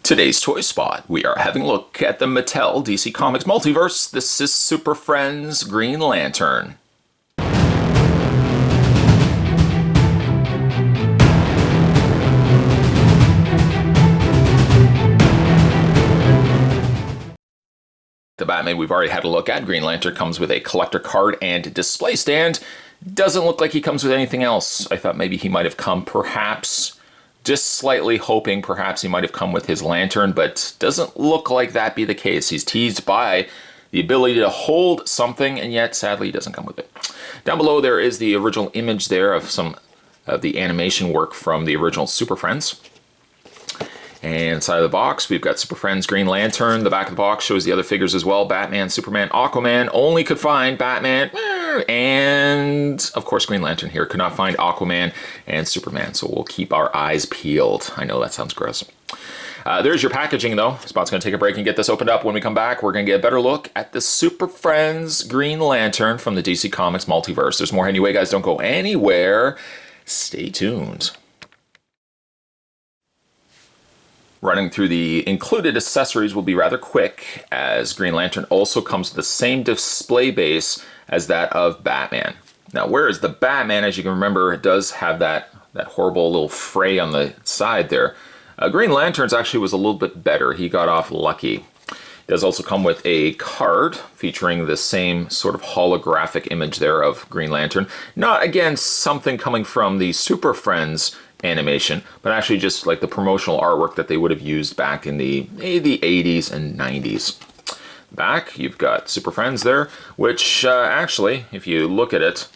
Today's Toy Spot, we are having a look at the Mattel DC Comics Multiverse. This is Super Friends Green Lantern. The Batman we've already had a look at. Green Lantern comes with a collector card and display stand. Doesn't look like he comes with anything else. I thought maybe he might have come perhaps, just slightly hoping perhaps he might have come with his lantern, but doesn't look like that be the case. He's teased by the ability to hold something, and yet sadly he doesn't come with it. Down below there is the original image there of some of the animation work from the original Super Friends. And inside of the box, we've got Super Friends Green Lantern. The back of the box shows the other figures as well. Batman, Superman, Aquaman. Only could find Batman and, of course, Green Lantern here. Could not find Aquaman and Superman, so we'll keep our eyes peeled. I know that sounds gross. There's your packaging, though. Spot's going to take a break and get this opened up. When we come back, we're going to get a better look at the Super Friends Green Lantern from the DC Comics Multiverse. There's more anyway, guys. Don't go anywhere. Stay tuned. Running through the included accessories will be rather quick, as Green Lantern also comes with the same display base as that of Batman. Now, whereas the Batman, as you can remember, it does have that horrible little fray on the side there. Green Lantern's actually was a little bit better. He got off lucky. It does also come with a card featuring the same sort of holographic image there of Green Lantern. Not, again, something coming from the Super Friends animation, but actually just like the promotional artwork that they would have used back in the 80s and 90s. Back, you've got Super Friends there, which actually, if you look at it,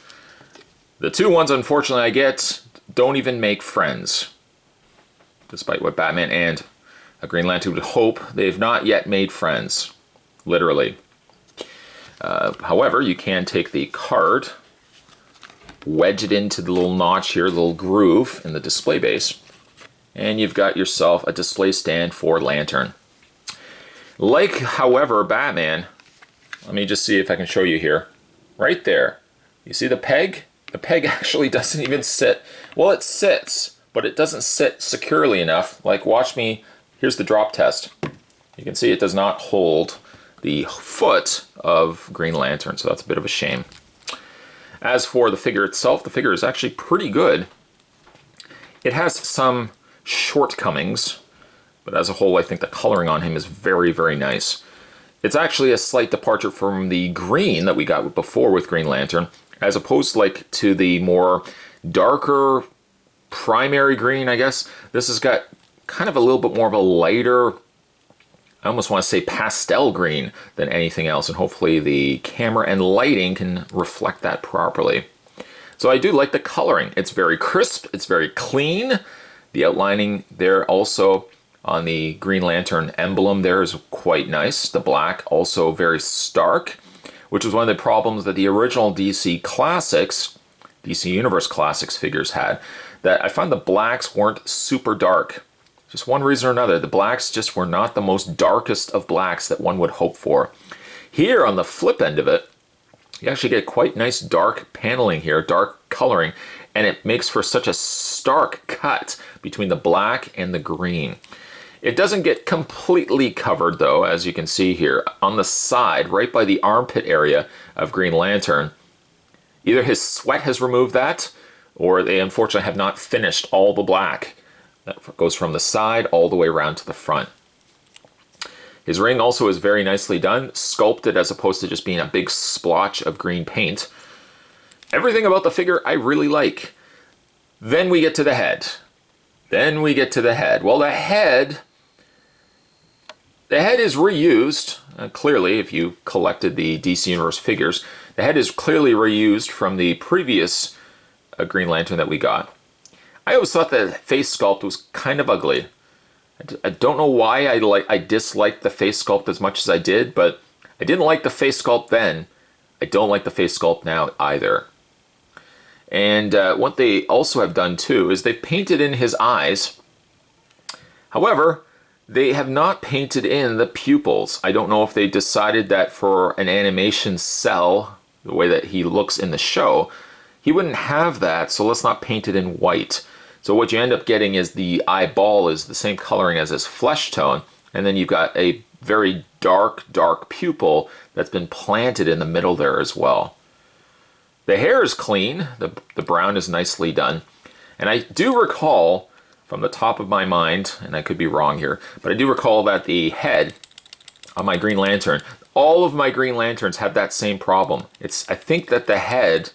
the two ones unfortunately I get don't even make friends. Despite what Batman and Green Lantern would hope, they've not yet made friends, literally. However, you can take the card, wedge it into the little notch here, the little groove in the display base, and you've got yourself a display stand for Lantern. Like, however, Batman, let me just see if I can show you here. Right there. You see the peg? The peg actually doesn't even sit. Well, it sits, but it doesn't sit securely enough. Like, watch me. Here's the drop test. You can see it does not hold the foot of Green Lantern, so that's a bit of a shame. As for the figure itself, the figure is actually pretty good. It has some shortcomings, but as a whole, I think the coloring on him is very, very nice. It's actually a slight departure from the green that we got before with Green Lantern, as opposed to the more darker primary green, I guess. This has got kind of a little bit more of a lighter, I almost want to say pastel green than anything else, and hopefully the camera and lighting can reflect that properly. So I do like the coloring. It's very crisp, it's very clean. The outlining there also on the Green Lantern emblem there is quite nice. The black also very stark, which was one of the problems that the original DC Classics, DC Universe Classics figures had, that I found the blacks weren't super dark. Just one reason or another, the blacks just were not the most darkest of blacks that one would hope for. Here on the flip end of it, you actually get quite nice dark paneling here, dark coloring, and it makes for such a stark cut between the black and the green. It doesn't get completely covered though, as you can see here. On the side, right by the armpit area of Green Lantern, either his sweat has removed that, or they unfortunately have not finished all the black. That goes from the side all the way around to the front. His ring also is very nicely done, sculpted as opposed to just being a big splotch of green paint. Everything about the figure I really like. Then we get to the head. Well, the head is reused, clearly, if you collected the DC Universe figures. The head is clearly reused from the previous Green Lantern that we got. I always thought the face sculpt was kind of ugly. I don't know why I disliked the face sculpt as much as I did, but I didn't like the face sculpt then. I don't like the face sculpt now either. And what they also have done too is they've painted in his eyes. However, they have not painted in the pupils. I don't know if they decided that for an animation cell, the way that he looks in the show, he wouldn't have that, so let's not paint it in white. So what you end up getting is the eyeball is the same coloring as his flesh tone, and then you've got a very dark, dark pupil that's been planted in the middle there as well. The hair is clean, the brown is nicely done, and I do recall from the top of my mind, and I could be wrong here, but I do recall that the head on my Green Lantern, all of my Green Lanterns had that same problem. I think that the head,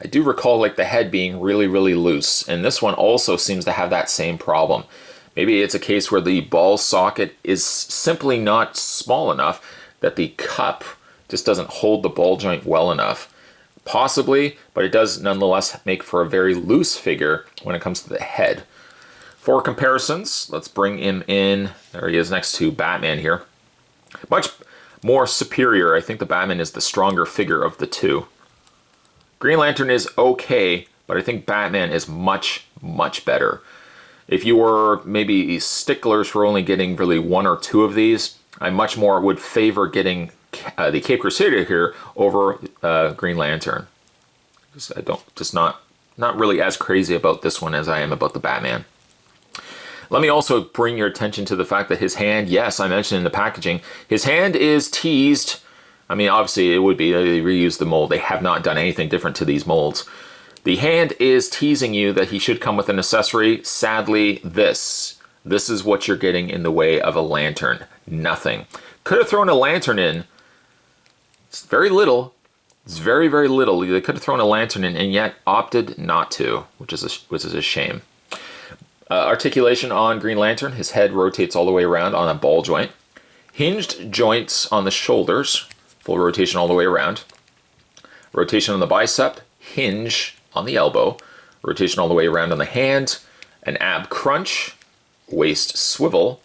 I do recall like the head being really, really loose, and this one also seems to have that same problem. Maybe it's a case where the ball socket is simply not small enough that the cup just doesn't hold the ball joint well enough. Possibly, but it does nonetheless make for a very loose figure when it comes to the head. For comparisons, let's bring him in. There he is next to Batman here. Much more superior. I think the Batman is the stronger figure of the two. Green Lantern is okay, but I think Batman is much, much better. If you were maybe sticklers for only getting really one or two of these, I much more would favor getting the Cape Crusader here over Green Lantern. Not really as crazy about this one as I am about the Batman. Let me also bring your attention to the fact that his hand, yes, I mentioned in the packaging, his hand is teased. I mean, obviously it would be, they reused the mold. They have not done anything different to these molds. The hand is teasing you that he should come with an accessory. Sadly, this is what you're getting in the way of a lantern. Nothing. Could have thrown a lantern in. It's very little. It's very, very little. They could have thrown a lantern in and yet opted not to, which is a shame. Articulation on Green Lantern. His head rotates all the way around on a ball joint. Hinged joints on the shoulders. Full rotation all the way around. Rotation on the bicep. Hinge on the elbow. Rotation all the way around on the hand. An ab crunch. Waist swivel.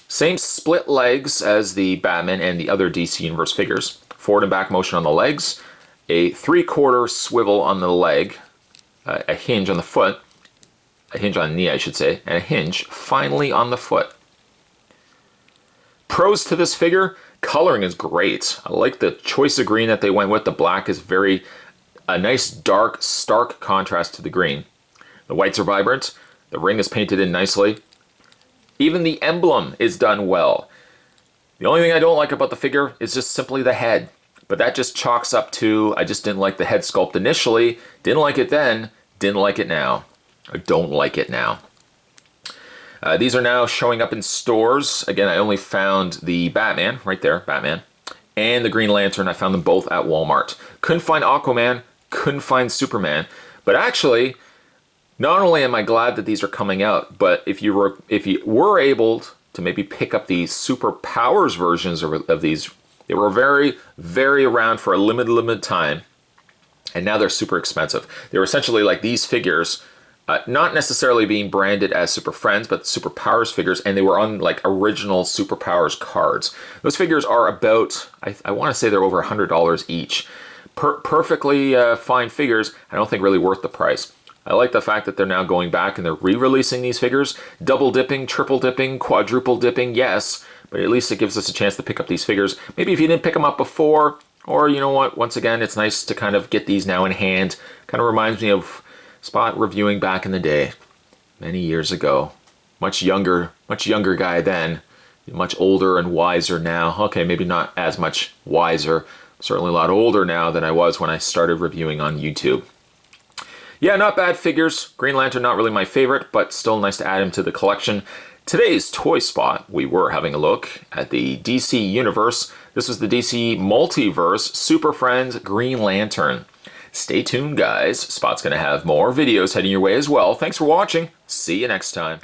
Same split legs as the Batman and the other DC Universe figures. Forward and back motion on the legs. A 3/4 swivel on the leg. A hinge on the foot. A hinge on the knee, I should say, and a hinge finally on the foot. Pros to this figure, coloring is great. I like the choice of green that they went with. The black is a nice dark, stark contrast to the green. The whites are vibrant. The ring is painted in nicely. Even the emblem is done well. The only thing I don't like about the figure is just simply the head. But that just chalks up to, I just didn't like the head sculpt initially, didn't like it then, didn't like it now. I don't like it now. These are now showing up in stores. Again, I only found the Batman, right there, Batman, and the Green Lantern. I found them both at Walmart. Couldn't find Aquaman, couldn't find Superman. But actually, not only am I glad that these are coming out, but if you were able to maybe pick up the Superpowers versions of these, they were very, very around for a limited time, and now they're super expensive. They were essentially like these figures, not necessarily being branded as Superfriends, but Superpowers figures, and they were on like original Superpowers cards. Those figures are about, I want to say they're over $100 each. Perfectly fine figures, I don't think really worth the price. I like the fact that they're now going back and they're re-releasing these figures. Double dipping, triple dipping, quadruple dipping, yes, but at least it gives us a chance to pick up these figures. Maybe if you didn't pick them up before, or you know what, once again, it's nice to kind of get these now in hand. Kind of reminds me of Spot reviewing back in the day, many years ago. Much younger guy then, much older and wiser now. Okay, maybe not as much wiser, certainly a lot older now than I was when I started reviewing on YouTube. Yeah, not bad figures. Green Lantern, not really my favorite, but still nice to add him to the collection. Today's Toy Spot, we were having a look at the DC Universe. This was the DC Multiverse Superfriends Green Lantern. Stay tuned, guys. Spot's going to have more videos heading your way as well. Thanks for watching. See you next time.